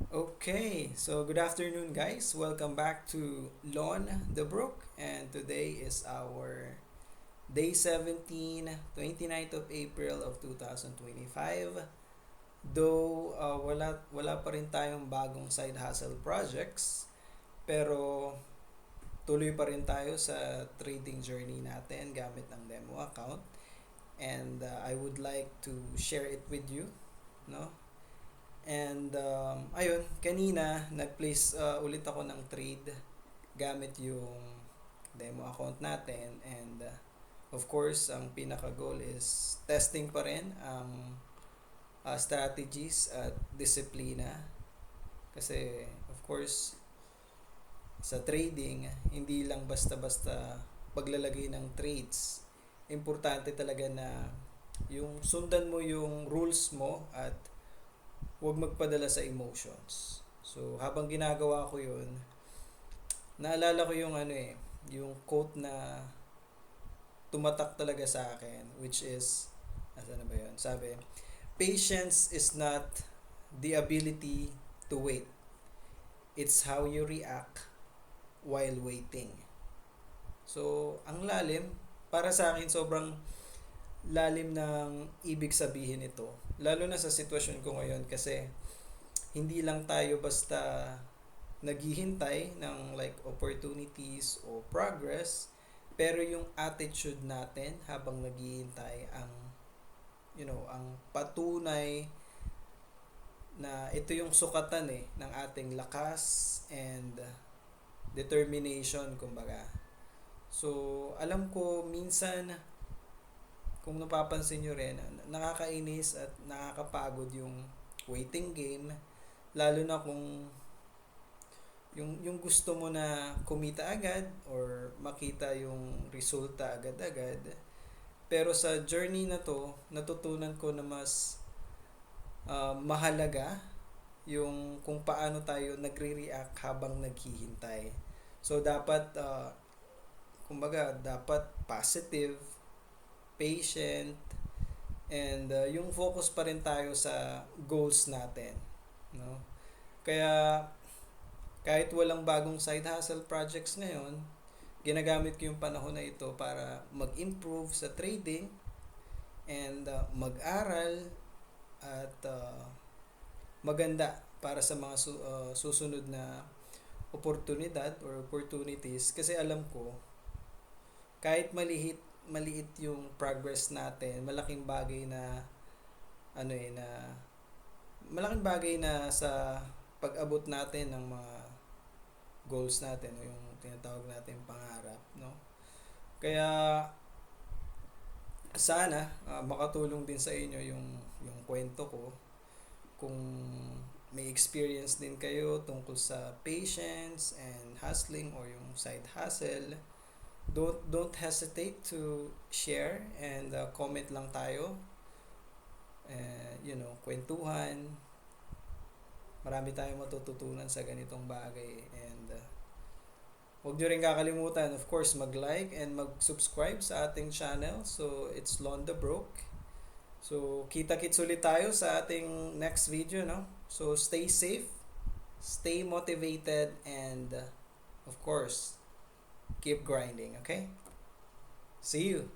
Okay, so good afternoon, guys. Welcome back to Lon the Brook, and today is our day 17, 29th of April of 2025. Though wala pa rin tayong bagong side hustle projects, pero tuloy pa rin tayo sa trading journey natin gamit ng demo account. And I would like to share it with you, no? And ayun, kanina nag-place ulit ako ng trade gamit yung demo account natin and of course, ang pinaka goal is testing pa rin ang strategies at disiplina kasi of course sa trading hindi lang basta-basta paglalagay ng trades. Importante talaga na yung sundan mo yung rules mo at huwag magpadala sa emotions. So, habang ginagawa ko yun, naalala ko yung yung quote na tumatak talaga sa akin, which is, asa na ba yun? Sabi, patience is not the ability to wait. It's how you react while waiting. So, ang lalim, para sa akin, sobrang lalim ng ibig sabihin ito. Lalo na sa sitwasyon ko ngayon kasi hindi lang tayo basta naghihintay ng like opportunities o progress, pero yung attitude natin habang naghihintay ang ang patunay na ito yung sukatan ng ating lakas and determination kumbaga. So, alam ko minsan kung napapansin nyo rin, nakakainis at nakakapagod yung waiting game. Lalo na kung yung gusto mo na kumita agad or makita yung resulta agad-agad. Pero sa journey na to, natutunan ko na mas mahalaga yung kung paano tayo nagre-react habang naghihintay. So dapat kumbaga dapat positive, patient, and yung focus pa rin tayo sa goals natin, no? Kaya kahit walang bagong side hustle projects ngayon, ginagamit ko yung panahon na ito para mag-improve sa trading and mag-aral at maganda para sa mga susunod na oportunidad or opportunities kasi alam ko kahit maliit yung progress natin, na malaking bagay na sa pag-abot natin ng mga goals natin o yung tinatawag natin pangarap, no? Kaya sana makatulong din sa inyo yung kwento ko kung may experience din kayo tungkol sa patience and hustling or yung side hustle. Don't hesitate to share and comment lang tayo. Kwentuhan. Marami tayong matututunan sa ganitong bagay and huwag nyo rin kakalimutan, of course, mag-like and mag-subscribe sa ating channel. So, it's Lon the Broke. So, kita-kits ulit tayo sa ating next video, no? So, stay safe, stay motivated, and of course, keep grinding, okay? See you!